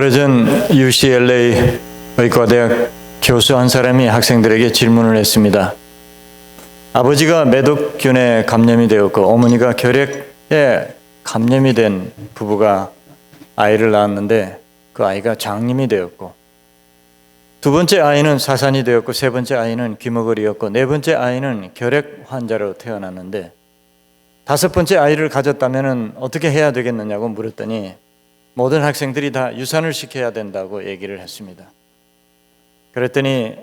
오래전 UCLA 의과대학 교수 한 사람이 학생들에게 질문을 했습니다. 아버지가 매독균에 감염이 되었고 어머니가 결핵에 감염이 된 부부가 아이를 낳았는데 그 아이가 장님이 되었고 두 번째 아이는 사산이 되었고 세 번째 아이는 귀머거리였고 네 번째 아이는 결핵 환자로 태어났는데 다섯 번째 아이를 가졌다면 어떻게 해야 되겠느냐고 물었더니 모든 학생들이 다 유산을 시켜야 된다고 얘기를 했습니다. 그랬더니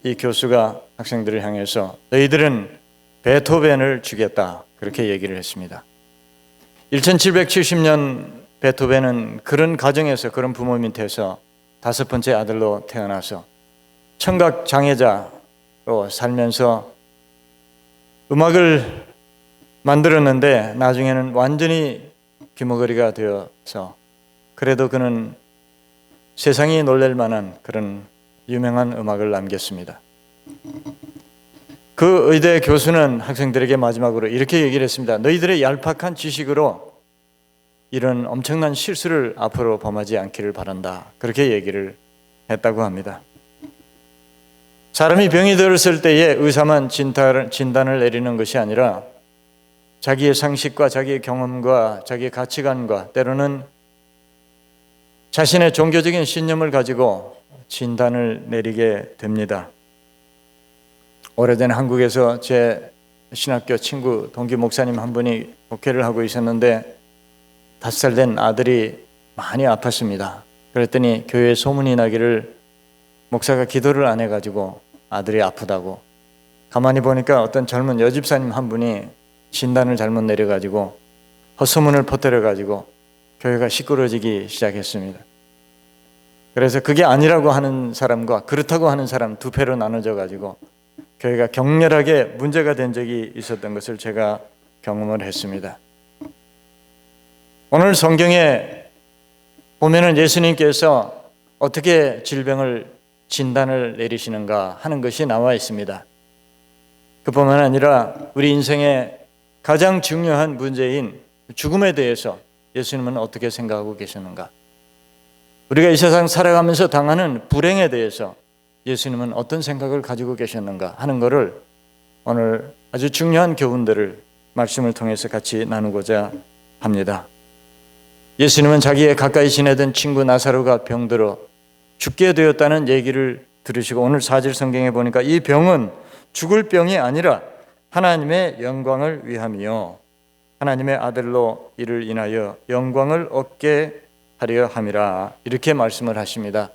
이 교수가 학생들을 향해서 너희들은 베토벤을 주겠다 그렇게 얘기를 했습니다. 1770년 베토벤은 그런 가정에서 그런 부모 밑에서 다섯 번째 아들로 태어나서 청각 장애자로 살면서 음악을 만들었는데 나중에는 완전히 귀머거리가 되어서 그래도 그는 세상이 놀랄 만한 그런 유명한 음악을 남겼습니다. 그 의대 교수는 학생들에게 마지막으로 이렇게 얘기를 했습니다. 너희들의 얄팍한 지식으로 이런 엄청난 실수를 앞으로 범하지 않기를 바란다. 그렇게 얘기를 했다고 합니다. 사람이 병이 들었을 때에 의사만 진단을 내리는 것이 아니라 자기의 상식과 자기의 경험과 자기의 가치관과 때로는 자신의 종교적인 신념을 가지고 진단을 내리게 됩니다. 오래전 한국에서 제 신학교 친구 동기 목사님 한 분이 목회를 하고 있었는데 5살 된 아들이 많이 아팠습니다. 그랬더니 교회에 소문이 나기를 목사가 기도를 안 해가지고 아들이 아프다고. 가만히 보니까 어떤 젊은 여집사님 한 분이 진단을 잘못 내려가지고 헛소문을 퍼뜨려가지고 교회가 시끄러워지기 시작했습니다. 그래서 그게 아니라고 하는 사람과 그렇다고 하는 사람 두 패로 나눠져 가지고 교회가 격렬하게 문제가 된 적이 있었던 것을 제가 경험을 했습니다. 오늘 성경에 보면은 예수님께서 어떻게 질병을 진단을 내리시는가 하는 것이 나와 있습니다. 그뿐만 아니라 우리 인생의 가장 중요한 문제인 죽음에 대해서 예수님은 어떻게 생각하고 계시는가? 우리가 이 세상 살아가면서 당하는 불행에 대해서 예수님은 어떤 생각을 가지고 계셨는가 하는 것을 오늘 아주 중요한 교훈들을 말씀을 통해서 같이 나누고자 합니다. 예수님은 자기의 가까이 지내던 친구 나사로가 병들어 죽게 되었다는 얘기를 들으시고 오늘 4절 성경에 보니까 이 병은 죽을 병이 아니라 하나님의 영광을 위함이요 하나님의 아들로 이를 인하여 영광을 얻게 하려 함이라 이렇게 말씀을 하십니다.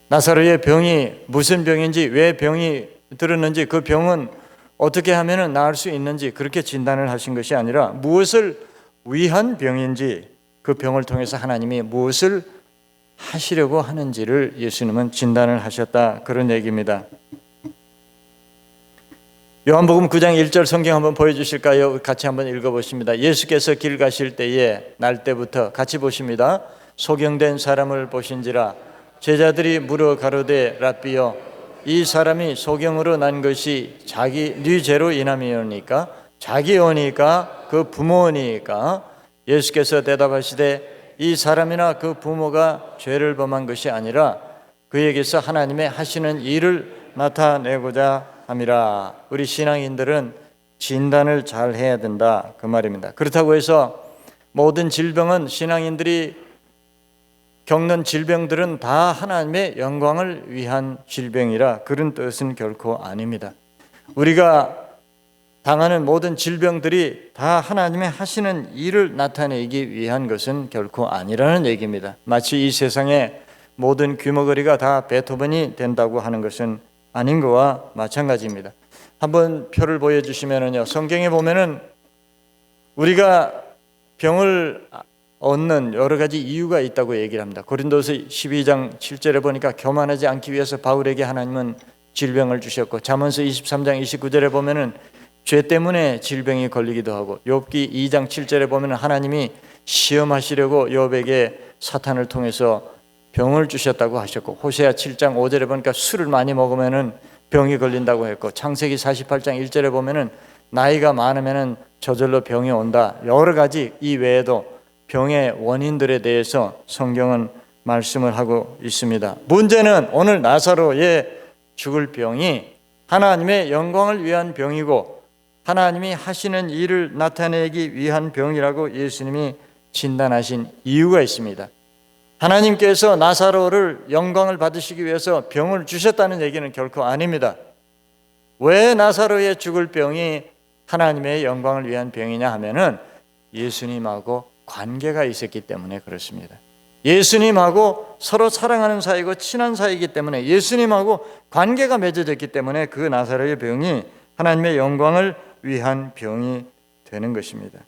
나사로의 병이 무슨 병인지 왜 병이 들었는지 그 병은 어떻게 하면 나을 수 있는지 그렇게 진단을 하신 것이 아니라 무엇을 위한 병인지 그 병을 통해서 하나님이 무엇을 하시려고 하는지를 예수님은 진단을 하셨다 그런 얘기입니다. 요한복음 9장 1절 성경 한번 보여주실까요? 같이 한번 읽어보십니다. 예수께서 길 가실 때에 날 때부터 같이 보십니다. 소경된 사람을 보신지라 제자들이 물어 가로되 랍비여 이 사람이 소경으로 난 것이 네 죄로 인함이오니까 자기오니까 그 부모니까 예수께서 대답하시되 이 사람이나 그 부모가 죄를 범한 것이 아니라 그에게서 하나님의 하시는 일을 나타내고자 함이라. 우리 신앙인들은 진단을 잘 해야 된다 그 말입니다. 그렇다고 해서 모든 질병은 신앙인들이 겪는 질병들은 다 하나님의 영광을 위한 질병이라 그런 뜻은 결코 아닙니다. 우리가 당하는 모든 질병들이 다 하나님의 하시는 일을 나타내기 위한 것은 결코 아니라는 얘기입니다. 마치 이 세상의 모든 귀머거리가 다 베토벤이 된다고 하는 것은 아닌 거와 마찬가지입니다. 한번 표를 보여주시면요, 성경에 보면은 우리가 병을 얻는 여러 가지 이유가 있다고 얘기를 합니다. 고린도서 12장 7절에 보니까 교만하지 않기 위해서 바울에게 하나님은 질병을 주셨고 잠언서 23장 29절에 보면은 죄 때문에 질병이 걸리기도 하고 욥기 2장 7절에 보면은 하나님이 시험하시려고 욥에게 사탄을 통해서 병을 주셨다고 하셨고 호세아 7장 5절에 보니까 술을 많이 먹으면은 병이 걸린다고 했고 창세기 48장 1절에 보면은 나이가 많으면은 저절로 병이 온다. 여러 가지 이 외에도 병의 원인들에 대해서 성경은 말씀을 하고 있습니다. 문제는 오늘 나사로의 죽을 병이 하나님의 영광을 위한 병이고 하나님이 하시는 일을 나타내기 위한 병이라고 예수님이 진단하신 이유가 있습니다. 하나님께서 나사로를 영광을 받으시기 위해서 병을 주셨다는 얘기는 결코 아닙니다. 왜 나사로의 죽을 병이 하나님의 영광을 위한 병이냐 하면은 예수님하고 관계가 있었기 때문에 그렇습니다. 예수님하고 서로 사랑하는 사이고 친한 사이이기 때문에 예수님하고 관계가 맺어졌기 때문에 그 나사로의 병이 하나님의 영광을 위한 병이 되는 것입니다.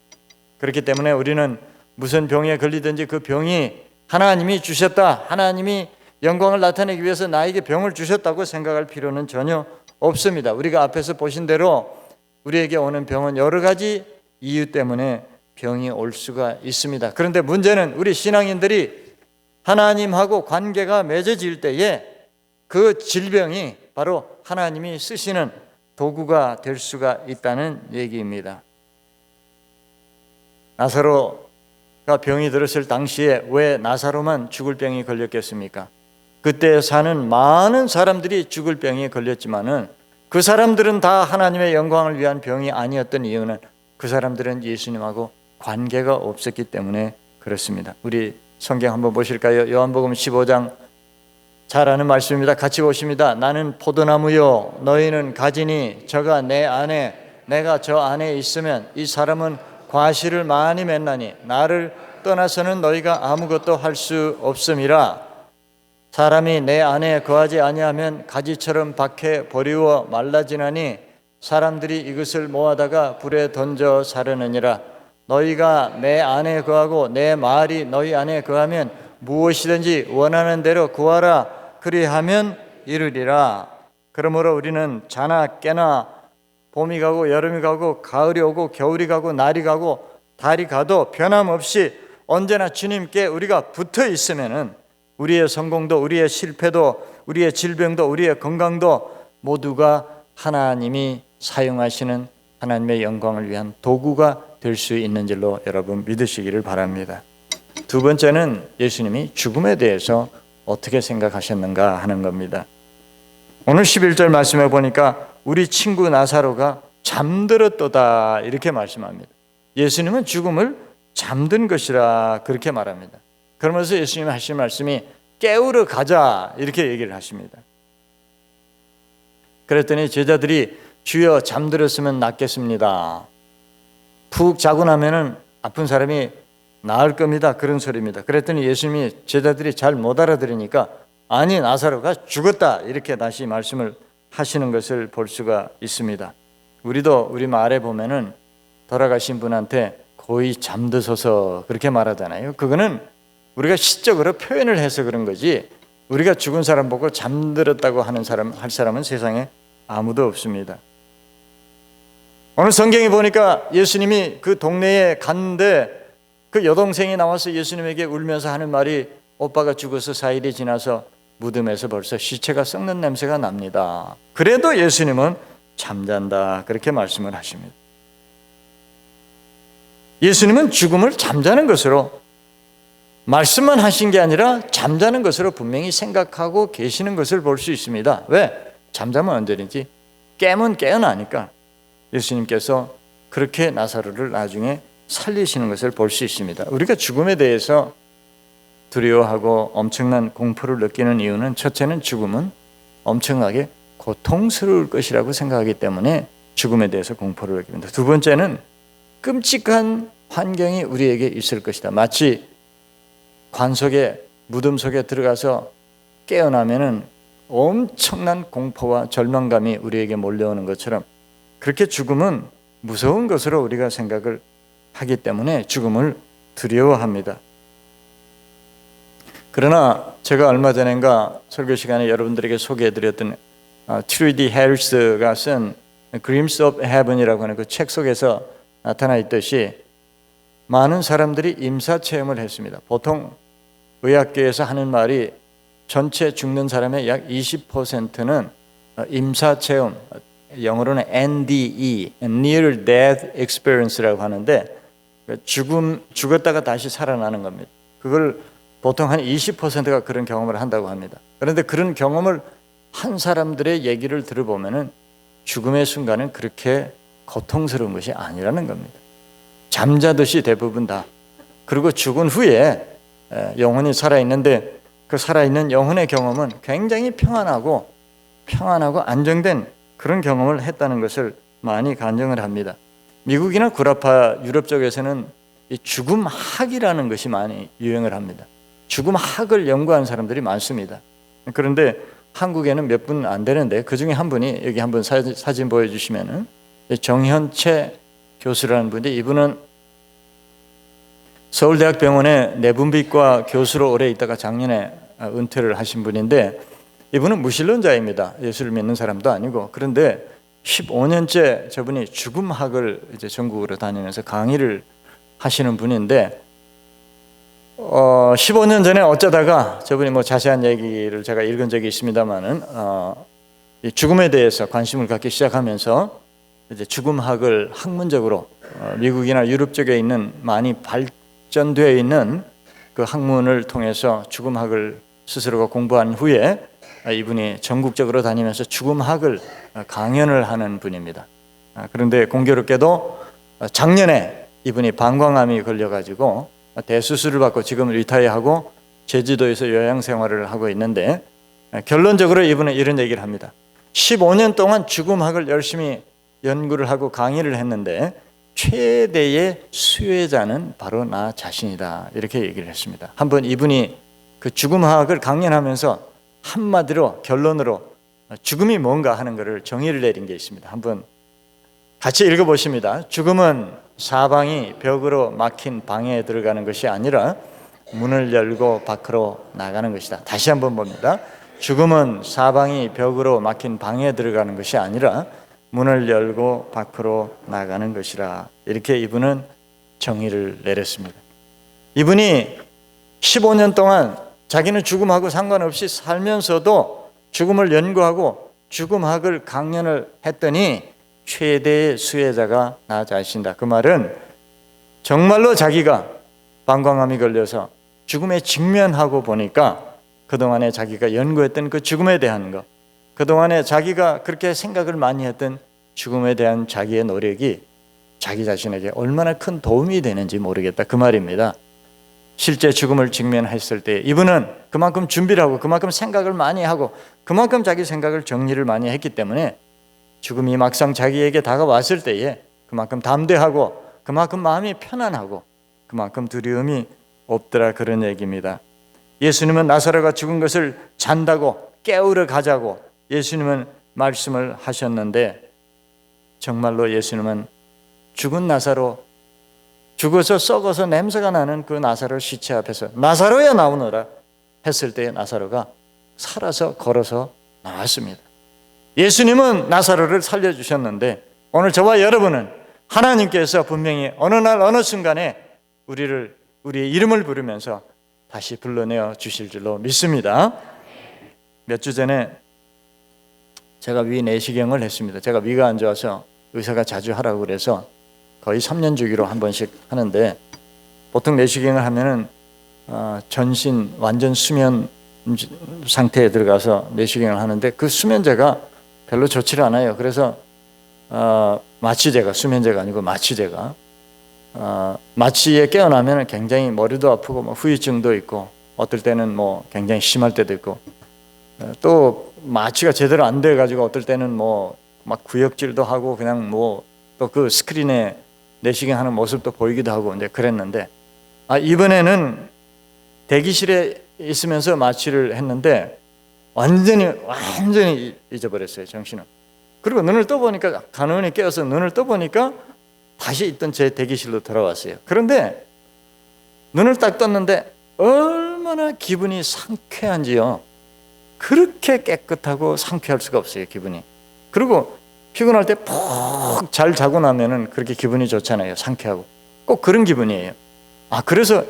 그렇기 때문에 우리는 무슨 병에 걸리든지 그 병이 하나님이 주셨다, 하나님이 영광을 나타내기 위해서 나에게 병을 주셨다고 생각할 필요는 전혀 없습니다. 우리가 앞에서 보신 대로 우리에게 오는 병은 여러 가지 이유 때문에 병이 올 수가 있습니다. 그런데 문제는 우리 신앙인들이 하나님하고 관계가 맺어질 때에 그 질병이 바로 하나님이 쓰시는 도구가 될 수가 있다는 얘기입니다. 나사로가 병이 들었을 당시에 왜 나사로만 죽을 병이 걸렸겠습니까? 그때 사는 많은 사람들이 죽을 병에 걸렸지만은 그 사람들은 다 하나님의 영광을 위한 병이 아니었던 이유는 그 사람들은 예수님하고 관계가 없었기 때문에 그렇습니다. 우리 성경 한번 보실까요? 요한복음 15장 잘 아는 말씀입니다. 같이 보십니다. 나는 포도나무요 너희는 가지니 저가 내 안에 내가 저 안에 있으면 이 사람은 과실을 많이 맺나니 나를 떠나서는 너희가 아무것도 할 수 없음이라. 사람이 내 안에 거하지 아니하면 가지처럼 밖에 버리워 말라지나니 사람들이 이것을 모아다가 불에 던져 사르느니라. 너희가 내 안에 거하고 내 말이 너희 안에 거하면 무엇이든지 원하는 대로 구하라. 그리하면 이루리라. 그러므로 우리는 자나 깨나 봄이 가고 여름이 가고 가을이 오고 겨울이 가고 날이 가고 달이 가도 변함없이 언제나 주님께 우리가 붙어 있으면은 우리의 성공도 우리의 실패도 우리의 질병도 우리의 건강도 모두가 하나님이 사용하시는 하나님의 영광을 위한 도구가 될 수 있는 줄로 여러분 믿으시기를 바랍니다. 두 번째는 예수님이 죽음에 대해서 어떻게 생각하셨는가 하는 겁니다. 오늘 11절 말씀해 보니까 우리 친구 나사로가 잠들었도다 이렇게 말씀합니다. 예수님은 죽음을 잠든 것이라 그렇게 말합니다. 그러면서 예수님이 하신 말씀이 깨우러 가자 이렇게 얘기를 하십니다. 그랬더니 제자들이 주여 잠들었으면 낫겠습니다. 푹 자고 나면은 아픈 사람이 나을 겁니다. 그런 소리입니다. 그랬더니 예수님이 제자들이 잘 못 알아들으니까 아니 나사로가 죽었다 이렇게 다시 말씀을 하시는 것을 볼 수가 있습니다. 우리도 우리 말에 보면은 돌아가신 분한테 거의 잠드셔서 그렇게 말하잖아요. 그거는 우리가 시적으로 표현을 해서 그런 거지 우리가 죽은 사람 보고 잠들었다고 할 사람은 세상에 아무도 없습니다. 오늘 성경에 보니까 예수님이 그 동네에 갔는데 그 여동생이 나와서 예수님에게 울면서 하는 말이 오빠가 죽어서 4일이 지나서 무덤에서 벌써 시체가 썩는 냄새가 납니다. 그래도 예수님은 잠잔다 그렇게 말씀을 하십니다. 예수님은 죽음을 잠자는 것으로 말씀만 하신 게 아니라 잠자는 것으로 분명히 생각하고 계시는 것을 볼 수 있습니다. 왜? 잠자면 언제든지 깨면 깨어나니까 예수님께서 그렇게 나사로를 나중에 살리시는 것을 볼 수 있습니다. 우리가 죽음에 대해서 두려워하고 엄청난 공포를 느끼는 이유는 첫째는 죽음은 엄청나게 고통스러울 것이라고 생각하기 때문에 죽음에 대해서 공포를 느낍니다. 두 번째는 끔찍한 환경이 우리에게 있을 것이다. 마치 관 속에 무덤 속에 들어가서 깨어나면은 엄청난 공포와 절망감이 우리에게 몰려오는 것처럼 그렇게 죽음은 무서운 것으로 우리가 생각을 하기 때문에 죽음을 두려워합니다. 그러나 제가 얼마 전인가 설교 시간에 여러분들에게 소개해드렸던 트루디 해리스가 쓴 Glimpse of Heaven이라고 하는 그 책 속에서 나타나 있듯이 많은 사람들이 임사체험을 했습니다. 보통 의학계에서 하는 말이 전체 죽는 사람의 약 20%는 임사체험, 영어로는 NDE, Near Death Experience라고 하는데 죽었다가 다시 살아나는 겁니다. 그걸 보통 한 20%가 그런 경험을 한다고 합니다. 그런데 그런 경험을 한 사람들의 얘기를 들어보면은 죽음의 순간은 그렇게 고통스러운 것이 아니라는 겁니다. 잠자듯이 대부분 다. 그리고 죽은 후에 영혼이 살아있는데 그 살아있는 영혼의 경험은 굉장히 평안하고 안정된 그런 경험을 했다는 것을 많이 간증을 합니다. 미국이나 구라파 유럽 쪽에서는 이 죽음학이라는 것이 많이 유행을 합니다. 죽음학을 연구한 사람들이 많습니다. 그런데 한국에는 몇 분 안 되는데 그 중에 한 분이 여기 한번 사진 보여주시면은 정현채 교수라는 분인데 이분은 서울대학병원의 내분비과 교수로 오래 있다가 작년에 은퇴를 하신 분인데 이분은 무신론자입니다. 예수를 믿는 사람도 아니고. 그런데 15년째 저분이 죽음학을 이제 전국으로 다니면서 강의를 하시는 분인데 15년 전에 어쩌다가 저분이 뭐 자세한 얘기를 제가 읽은 적이 있습니다만은 이 죽음에 대해서 관심을 갖기 시작하면서 이제 죽음학을 학문적으로 미국이나 유럽 쪽에 있는 많이 발전되어 있는 그 학문을 통해서 죽음학을 스스로가 공부한 후에 이분이 전국적으로 다니면서 죽음학을 강연을 하는 분입니다. 그런데 공교롭게도 작년에 이분이 방광암이 걸려가지고 대수술을 받고 지금 리타이어하고 제주도에서 요양 생활을 하고 있는데 결론적으로 이분은 이런 얘기를 합니다. 15년 동안 죽음학을 열심히 연구를 하고 강의를 했는데 최대의 수혜자는 바로 나 자신이다 이렇게 얘기를 했습니다. 한번 이분이 그 죽음학을 강연하면서 한마디로 결론으로 죽음이 뭔가 하는 것을 정의를 내린 게 있습니다. 한번 같이 읽어보십니다. 죽음은 사방이 벽으로 막힌 방에 들어가는 것이 아니라 문을 열고 밖으로 나가는 것이다. 다시 한번 봅니다. 죽음은 사방이 벽으로 막힌 방에 들어가는 것이 아니라 문을 열고 밖으로 나가는 것이라. 이렇게 이분은 정의를 내렸습니다. 이분이 15년 동안 자기는 죽음하고 상관없이 살면서도 죽음을 연구하고 죽음학을 강연을 했더니 최대의 수혜자가 나 자신이다. 그 말은 정말로 자기가 방광암이 걸려서 죽음에 직면하고 보니까 그동안에 자기가 연구했던 그 죽음에 대한 것, 그동안에 자기가 그렇게 생각을 많이 했던 죽음에 대한 자기의 노력이 자기 자신에게 얼마나 큰 도움이 되는지 모르겠다. 그 말입니다. 실제 죽음을 직면했을 때 이분은 그만큼 준비를 하고 그만큼 생각을 많이 하고 그만큼 자기 생각을 정리를 많이 했기 때문에 죽음이 막상 자기에게 다가왔을 때에 그만큼 담대하고 그만큼 마음이 편안하고 그만큼 두려움이 없더라 그런 얘기입니다. 예수님은 나사로가 죽은 것을 잔다고 깨우러 가자고 예수님은 말씀을 하셨는데 정말로 예수님은 죽은 나사로 죽어서 썩어서 냄새가 나는 그 나사로 시체 앞에서 나사로야 나오너라 했을 때 나사로가 살아서 걸어서 나왔습니다. 예수님은 나사로를 살려주셨는데 오늘 저와 여러분은 하나님께서 분명히 어느 날 어느 순간에 우리의 이름을 부르면서 다시 불러내어 주실 줄로 믿습니다. 몇 주 전에 제가 위 내시경을 했습니다. 제가 위가 안 좋아서 의사가 자주 하라고 그래서 거의 3년 주기로 한 번씩 하는데 보통 내시경을 하면은 전신 완전 수면 상태에 들어가서 내시경을 하는데 그 수면제가 별로 좋지를 않아요. 그래서 마취제가 수면제가 아니고 마취제가 마취에 깨어나면 굉장히 머리도 아프고 뭐 후유증도 있고 어떨 때는 뭐 굉장히 심할 때도 있고 또 마취가 제대로 안 돼 가지고 어떨 때는 뭐 막 구역질도 하고 그냥 뭐 또 그 스크린에 내시경 하는 모습도 보이기도 하고 이제 그랬는데 이번에는 대기실에 있으면서 마취를 했는데 완전히 잊어버렸어요, 정신을. 그리고 눈을 떠보니까 간호원이 깨어서 눈을 떠보니까 다시 있던 제 대기실로 돌아왔어요. 그런데 눈을 딱 떴는데 얼마나 기분이 상쾌한지요. 그렇게 깨끗하고 상쾌할 수가 없어요, 기분이. 그리고 피곤할 때 푹 잘 자고 나면은 그렇게 기분이 좋잖아요, 상쾌하고. 꼭 그런 기분이에요. 그래서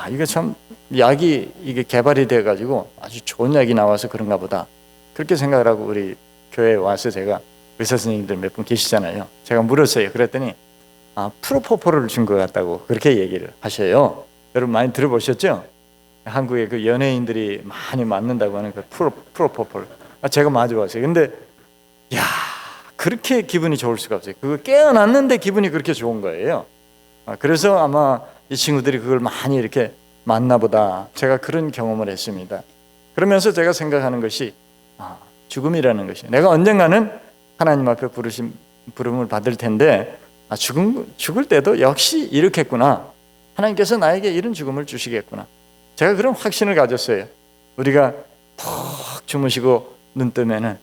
이게 참 약이 이게 개발이 돼가지고 아주 좋은 약이 나와서 그런가 보다. 그렇게 생각을 하고 우리 교회에 와서 제가 의사 선생님들 몇 분 계시잖아요. 제가 물었어요. 그랬더니 프로포폴을 준 것 같다고 그렇게 얘기를 하셔요. 여러분 많이 들어보셨죠? 한국에 그 연예인들이 많이 맞는다고 하는 그 프로포폴. 제가 맞아봤어요. 근데 야, 그렇게 기분이 좋을 수가 없어요. 그거 깨어났는데 기분이 그렇게 좋은 거예요. 그래서 아마 이 친구들이 그걸 많이 이렇게 맞나 보다. 제가 그런 경험을 했습니다. 그러면서 제가 생각하는 것이 죽음이라는 것이, 내가 언젠가는 하나님 앞에 부름을 받을 텐데 죽을 때도 역시 이렇겠구나. 하나님께서 나에게 이런 죽음을 주시겠구나. 제가 그런 확신을 가졌어요. 우리가 푹 주무시고 눈 뜨면은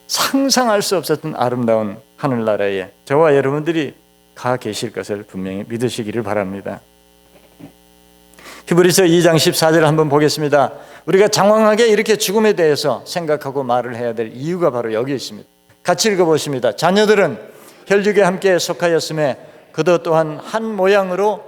상상할 수 없었던 아름다운 하늘나라에 저와 여러분들이 가 계실 것을 분명히 믿으시기를 바랍니다. 히브리서 2장 14절 한번 보겠습니다. 우리가 장황하게 이렇게 죽음에 대해서 생각하고 말을 해야 될 이유가 바로 여기 있습니다. 같이 읽어보십니다. 자녀들은 혈육에 함께 속하였음에 그도 또한 한 모양으로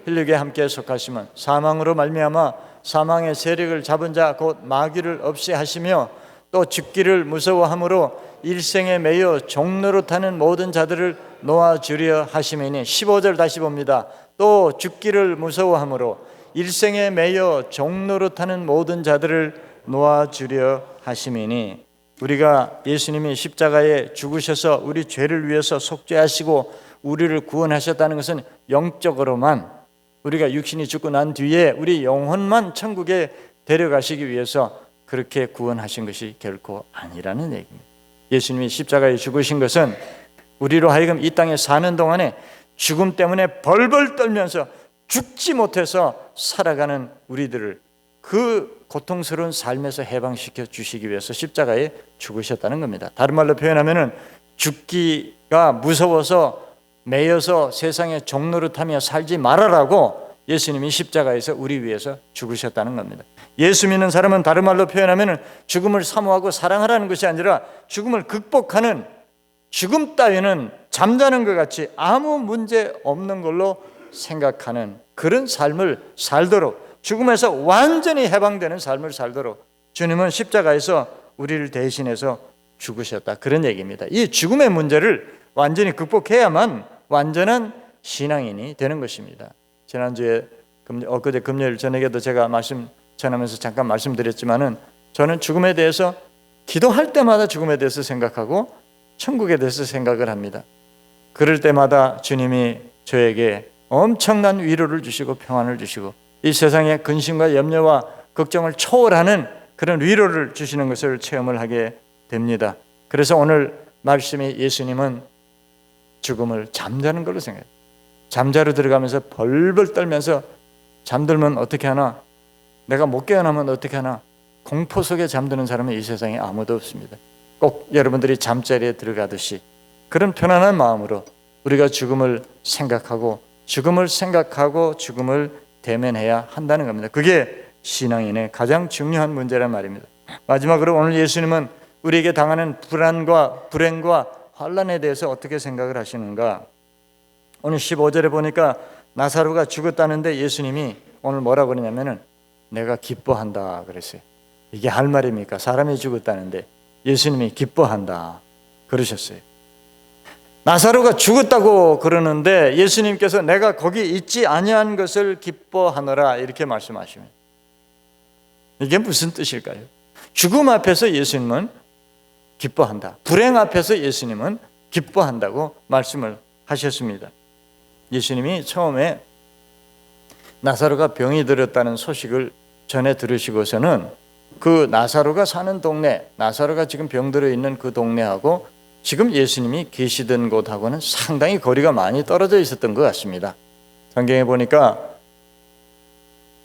혈육에 함께 속하시면 사망으로 말미암아 사망의 세력을 잡은 자 곧 마귀를 없이 하시며 또 죽기를 무서워함으로 일생에 매여 종로로 타는 모든 자들을 놓아주려 하심이니. 15절 다시 봅니다. 또 죽기를 무서워함으로 일생에 매여 종로로 타는 모든 자들을 놓아주려 하심이니. 우리가 예수님이 십자가에 죽으셔서 우리 죄를 위해서 속죄하시고 우리를 구원하셨다는 것은 영적으로만, 우리가 육신이 죽고 난 뒤에 우리 영혼만 천국에 데려가시기 위해서 그렇게 구원하신 것이 결코 아니라는 얘기입니다. 예수님이 십자가에 죽으신 것은 우리로 하여금 이 땅에 사는 동안에 죽음 때문에 벌벌 떨면서 죽지 못해서 살아가는 우리들을 그 고통스러운 삶에서 해방시켜 주시기 위해서 십자가에 죽으셨다는 겁니다. 다른 말로 표현하면 죽기가 무서워서 매여서 세상의 종노릇하며 살지 말아라고 예수님이 십자가에서 우리 위해서 죽으셨다는 겁니다. 예수 믿는 사람은 다른 말로 표현하면 죽음을 사모하고 사랑하라는 것이 아니라 죽음을 극복하는, 죽음 따위는 잠자는 것 같이 아무 문제 없는 걸로 생각하는 그런 삶을 살도록, 죽음에서 완전히 해방되는 삶을 살도록 주님은 십자가에서 우리를 대신해서 죽으셨다, 그런 얘기입니다. 이 죽음의 문제를 완전히 극복해야만 완전한 신앙인이 되는 것입니다. 지난주에 엊그제 금요일 저녁에도 제가 말씀 전하면서 잠깐 말씀드렸지만은 저는 죽음에 대해서 기도할 때마다 죽음에 대해서 생각하고 천국에 대해서 생각을 합니다. 그럴 때마다 주님이 저에게 엄청난 위로를 주시고 평안을 주시고 이 세상의 근심과 염려와 걱정을 초월하는 그런 위로를 주시는 것을 체험을 하게 됩니다. 그래서 오늘 말씀이 예수님은 죽음을 잠자는 걸로 생각해요. 잠자로 들어가면서 벌벌 떨면서 잠들면 어떻게 하나, 내가 못 깨어나면 어떻게 하나, 공포 속에 잠드는 사람은 이 세상에 아무도 없습니다. 꼭 여러분들이 잠자리에 들어가듯이 그런 편안한 마음으로 우리가 죽음을 생각하고 죽음을 대면해야 한다는 겁니다. 그게 신앙인의 가장 중요한 문제란 말입니다. 마지막으로 오늘 예수님은 우리에게 당하는 불안과 불행과 환난에 대해서 어떻게 생각을 하시는가? 오늘 15절에 보니까 나사로가 죽었다는데 예수님이 오늘 뭐라고 그러냐면은 내가 기뻐한다 그랬어요. 이게 할 말입니까? 사람이 죽었다는데 예수님이 기뻐한다 그러셨어요. 나사로가 죽었다고 그러는데 예수님께서 내가 거기 있지 아니한 것을 기뻐하노라 이렇게 말씀하십니다. 이게 무슨 뜻일까요? 죽음 앞에서 예수님은 기뻐한다, 불행 앞에서 예수님은 기뻐한다고 말씀을 하셨습니다. 예수님이 처음에 나사로가 병이 들었다는 소식을 전해 들으시고서는 그 나사로가 사는 동네, 나사로가 지금 병들어 있는 그 동네하고 지금 예수님이 계시던 곳하고는 상당히 거리가 많이 떨어져 있었던 것 같습니다. 성경에 보니까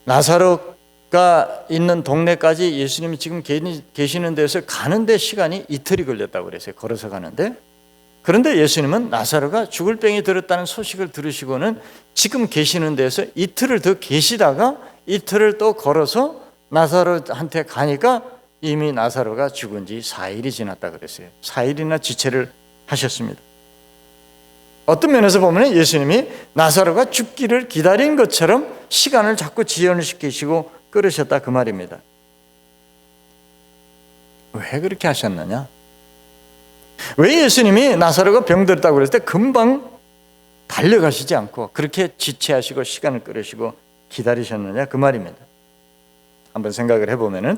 나사로가 있는 동네까지 예수님이 지금 계시는 데서 가는데 시간이 이틀이 걸렸다고 그랬어요. 걸어서 가는데. 그런데 예수님은 나사로가 죽을 병이 들었다는 소식을 들으시고는 지금 계시는 데서 이틀을 더 계시다가 이틀을 또 걸어서 나사로한테 가니까 이미 나사로가 죽은 지 4일이 지났다 그랬어요. 4일이나 지체를 하셨습니다. 어떤 면에서 보면 예수님이 나사로가 죽기를 기다린 것처럼 시간을 자꾸 지연시키시고 끌으셨다 그 말입니다. 왜 그렇게 하셨느냐? 왜 예수님이 나사로가 병들었다고 그랬을 때 금방 달려가시지 않고 그렇게 지체하시고 시간을 끌으시고 기다리셨느냐 그 말입니다. 한번 생각을 해보면은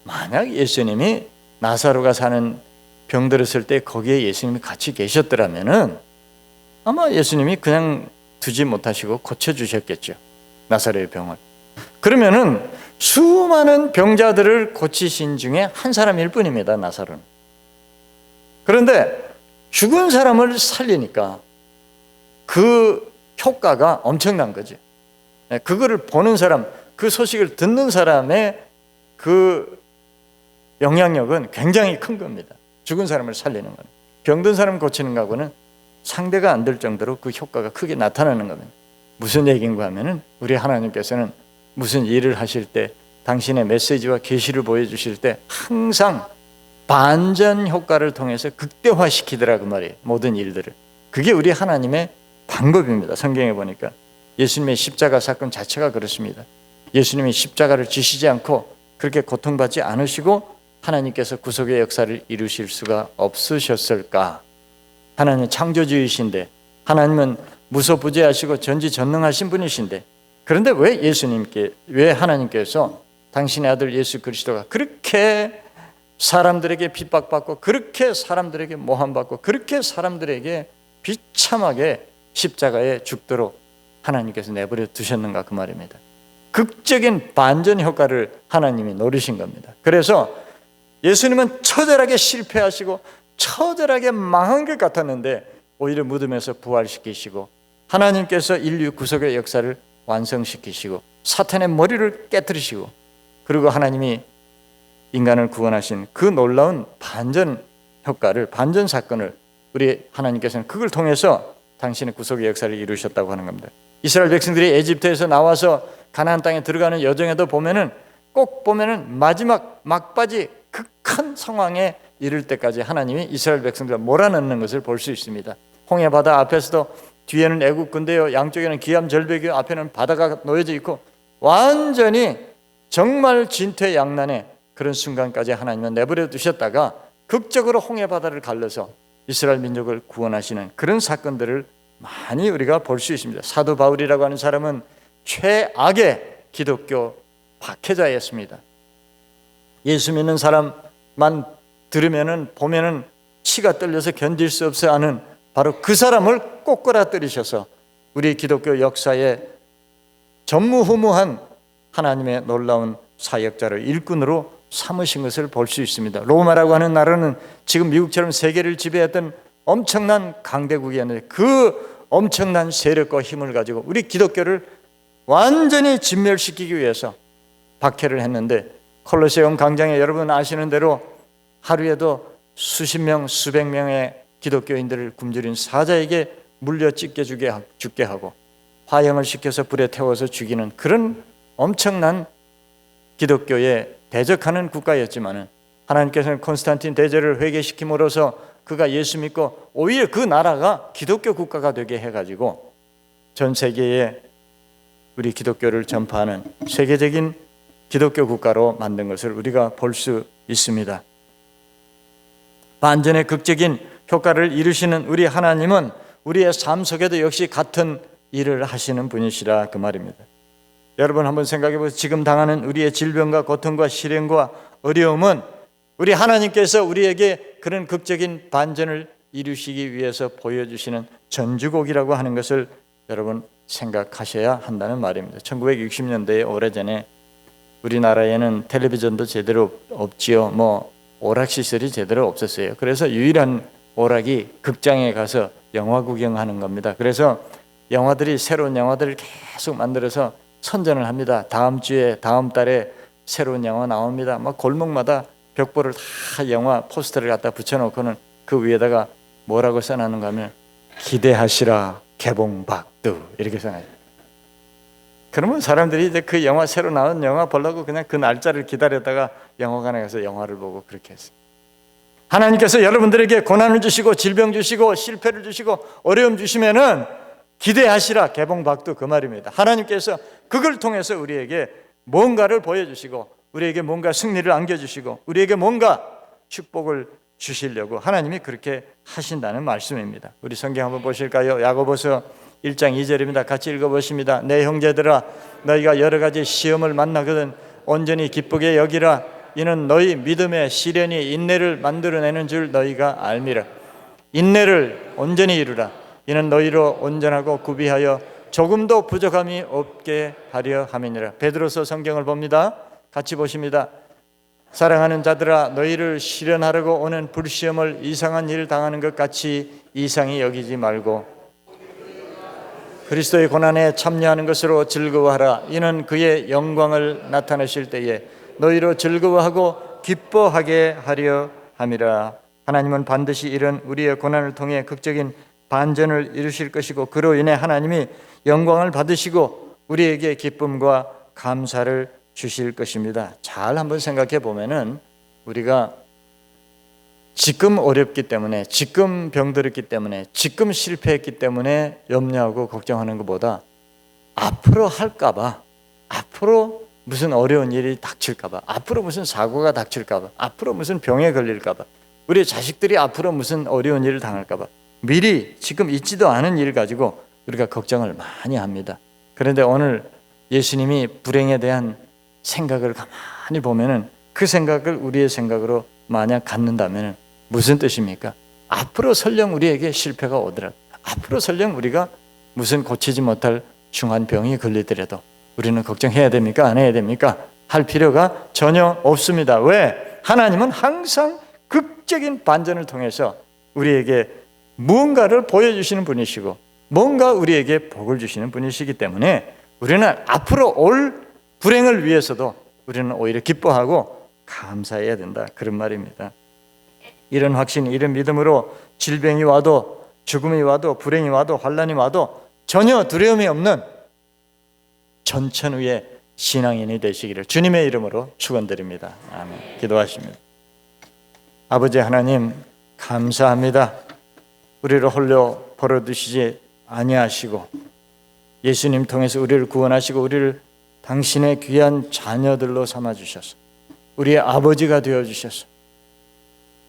만약 예수님이 나사로가 사는 병들었을 때 거기에 예수님이 같이 계셨더라면은 아마 예수님이 그냥 두지 못하시고 고쳐주셨겠죠. 나사로의 병을. 그러면은 수많은 병자들을 고치신 중에 한 사람일 뿐입니다. 나사로는. 그런데 죽은 사람을 살리니까 그 효과가 엄청난 거죠. 그거를 보는 사람, 그 소식을 듣는 사람의 그 영향력은 굉장히 큰 겁니다. 죽은 사람을 살리는 거는. 병든 사람을 고치는 거하고는 상대가 안 될 정도로 그 효과가 크게 나타나는 겁니다. 무슨 얘기인가 하면은 우리 하나님께서는 무슨 일을 하실 때 당신의 메시지와 계시를 보여주실 때 항상 반전 효과를 통해서 극대화시키더라 그 말이에요. 모든 일들을. 그게 우리 하나님의 방법입니다. 성경에 보니까 예수님의 십자가 사건 자체가 그렇습니다. 예수님이 십자가를 지시지 않고 그렇게 고통받지 않으시고 하나님께서 구속의 역사를 이루실 수가 없으셨을까? 하나님은 창조주이신데, 하나님은 무소부재하시고 전지전능하신 분이신데, 그런데 왜 하나님께서 당신의 아들 예수 그리스도가 그렇게 사람들에게 핍박받고, 그렇게 사람들에게 모함받고, 그렇게 사람들에게 비참하게 십자가에 죽도록 하나님께서 내버려 두셨는가 그 말입니다. 극적인 반전 효과를 하나님이 노리신 겁니다. 그래서 예수님은 처절하게 실패하시고 처절하게 망한 것 같았는데 오히려 무덤에서 부활시키시고 하나님께서 인류 구속의 역사를 완성시키시고 사탄의 머리를 깨뜨리시고 그리고 하나님이 인간을 구원하신 그 놀라운 반전 효과를, 반전 사건을 우리 하나님께서는 그걸 통해서 당신의 구속의 역사를 이루셨다고 하는 겁니다. 이스라엘 백성들이 에집트에서 나와서 가나안 땅에 들어가는 여정에도 꼭 보면은 마지막 막바지 극한 상황에 이를 때까지 하나님이 이스라엘 백성들을 몰아넣는 것을 볼 수 있습니다. 홍해 바다 앞에서도 뒤에는 애국 군대요, 양쪽에는 기암 절벽이요, 앞에는 바다가 놓여져 있고 완전히 정말 진퇴양난의 그런 순간까지 하나님은 내버려 두셨다가 극적으로 홍해 바다를 갈라서 이스라엘 민족을 구원하시는 그런 사건들을 많이 우리가 볼 수 있습니다. 사도 바울이라고 하는 사람은 최악의 기독교 박해자였습니다. 예수 믿는 사람만 들으면은 보면은 치가 떨려서 견딜 수 없어 하는 바로 그 사람을 꼬꾸라뜨리셔서 우리 기독교 역사에 전무후무한 하나님의 놀라운 사역자를 일꾼으로 삼으신 것을 볼 수 있습니다. 로마라고 하는 나라는 지금 미국처럼 세계를 지배했던 엄청난 강대국이었는데 그 엄청난 세력과 힘을 가지고 우리 기독교를 완전히 진멸시키기 위해서 박해를 했는데 콜로세움 광장에 여러분 아시는 대로 하루에도 수십 명, 수백 명의 기독교인들을 굶주린 사자에게 물려 찢겨 죽게 하고 화형을 시켜서 불에 태워서 죽이는 그런 엄청난 기독교에 대적하는 국가였지만 하나님께서는 콘스탄틴 대제를 회개시킴으로써 그가 예수 믿고 오히려 그 나라가 기독교 국가가 되게 해가지고 전 세계에 우리 기독교를 전파하는 세계적인 기독교 국가로 만든 것을 우리가 볼 수 있습니다. 반전의 극적인 효과를 이루시는 우리 하나님은 우리의 삶 속에도 역시 같은 일을 하시는 분이시라 그 말입니다. 여러분 한번 생각해 보세요. 지금 당하는 우리의 질병과 고통과 시련과 어려움은 우리 하나님께서 우리에게 그런 극적인 반전을 이루시기 위해서 보여주시는 전주곡이라고 하는 것을 여러분 생각하셔야 한다는 말입니다. 1960년대에 오래전에 우리나라에는 텔레비전도 제대로 없지요. 오락시설이 제대로 없었어요. 그래서 유일한 오락이 극장에 가서 영화 구경하는 겁니다. 그래서 새로운 영화들을 계속 만들어서 선전을 합니다. 다음 주에, 다음 달에 새로운 영화 나옵니다. 골목마다 벽보를 다 영화 포스터를 갖다 붙여놓고는 그 위에다가 뭐라고 써놨는가 하면 기대하시라 개봉박두 이렇게 써놔요. 그러면 사람들이 이제 그 영화 새로 나온 영화 보려고 그냥 그 날짜를 기다렸다가 영화관에 가서 영화를 보고 그렇게 했어요. 하나님께서 여러분들에게 고난을 주시고 질병 주시고 실패를 주시고 어려움 주시면은 기대하시라 개봉박두 그 말입니다. 하나님께서 그걸 통해서 우리에게 뭔가를 보여주시고 우리에게 뭔가 승리를 안겨주시고 우리에게 뭔가 축복을 주시려고 하나님이 그렇게 하신다는 말씀입니다. 우리 성경 한번 보실까요? 야고보서 1장 2절입니다. 같이 읽어보십니다. 내 형제들아 너희가 여러 가지 시험을 만나거든 온전히 기쁘게 여기라. 이는 너희 믿음의 시련이 인내를 만들어내는 줄 너희가 알미라. 인내를 온전히 이루라. 이는 너희로 온전하고 구비하여 조금도 부족함이 없게 하려 함이니라. 베드로서 성경을 봅니다. 같이 보십니다. 사랑하는 자들아, 너희를 시련하려고 오는 불시험을 이상한 일 당하는 것 같이 이상히 여기지 말고 그리스도의 고난에 참여하는 것으로 즐거워하라. 이는 그의 영광을 나타내실 때에 너희로 즐거워하고 기뻐하게 하려 함이라. 하나님은 반드시 이런 우리의 고난을 통해 극적인 반전을 이루실 것이고 그로 인해 하나님이 영광을 받으시고 우리에게 기쁨과 감사를 주실 것입니다. 잘 한번 생각해 보면은 우리가 지금 어렵기 때문에, 지금 병들었기 때문에, 지금 실패했기 때문에 염려하고 걱정하는 것보다 앞으로 할까봐, 앞으로 무슨 어려운 일이 닥칠까봐, 앞으로 무슨 사고가 닥칠까봐, 앞으로 무슨 병에 걸릴까봐, 우리 자식들이 앞으로 무슨 어려운 일을 당할까봐 미리 지금 있지도 않은 일 가지고 우리가 걱정을 많이 합니다. 그런데 오늘 예수님이 불행에 대한 생각을 가만히 보면은 그 생각을 우리의 생각으로 만약 갖는다면 무슨 뜻입니까? 앞으로 설령 우리에게 실패가 오더라도, 앞으로 설령 우리가 무슨 고치지 못할 중한 병이 걸리더라도 우리는 걱정해야 됩니까? 안 해야 됩니까? 할 필요가 전혀 없습니다. 왜? 하나님은 항상 극적인 반전을 통해서 우리에게 무언가를 보여주시는 분이시고 뭔가 우리에게 복을 주시는 분이시기 때문에 우리는 앞으로 올 불행을 위해서도 우리는 오히려 기뻐하고 감사해야 된다, 그런 말입니다. 이런 확신, 이런 믿음으로 질병이 와도 죽음이 와도 불행이 와도 환난이 와도 전혀 두려움이 없는 전천후의 신앙인이 되시기를 주님의 이름으로 축원드립니다. 아멘. 기도하십니다. 아버지 하나님, 감사합니다. 우리를 홀려 버려두시지 아니하시고 예수님 통해서 우리를 구원하시고 우리를 당신의 귀한 자녀들로 삼아주셔서 우리의 아버지가 되어주셔서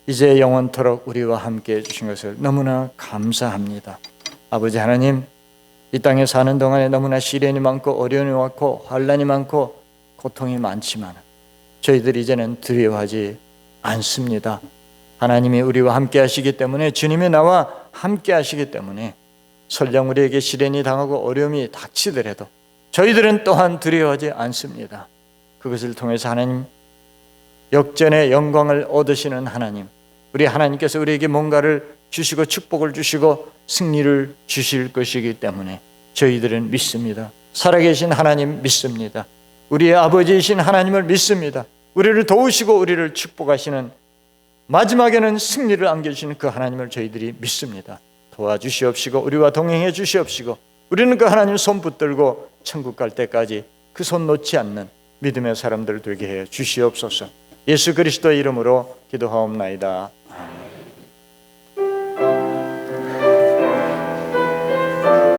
이제 영원토록 우리와 함께 해주신 것을 너무나 감사합니다. 아버지 하나님, 이 땅에 사는 동안에 너무나 시련이 많고 어려움이 많고 환난이 많고 고통이 많지만 저희들이 이제는 두려워하지 않습니다. 하나님이 우리와 함께 하시기 때문에, 주님이 나와 함께 하시기 때문에 설령 우리에게 시련이 당하고 어려움이 닥치더라도 저희들은 또한 두려워하지 않습니다. 그것을 통해서 하나님, 역전의 영광을 얻으시는 하나님, 우리 하나님께서 우리에게 뭔가를 주시고 축복을 주시고 승리를 주실 것이기 때문에 저희들은 믿습니다. 살아계신 하나님 믿습니다. 우리의 아버지이신 하나님을 믿습니다. 우리를 도우시고 우리를 축복하시는, 마지막에는 승리를 안겨주시는 그 하나님을 저희들이 믿습니다. 도와주시옵시고 우리와 동행해 주시옵시고 우리는 그 하나님 손 붙들고 천국 갈 때까지 그 손 놓지 않는 믿음의 사람들 되게 해 주시옵소서. 예수 그리스도의 이름으로 기도하옵나이다.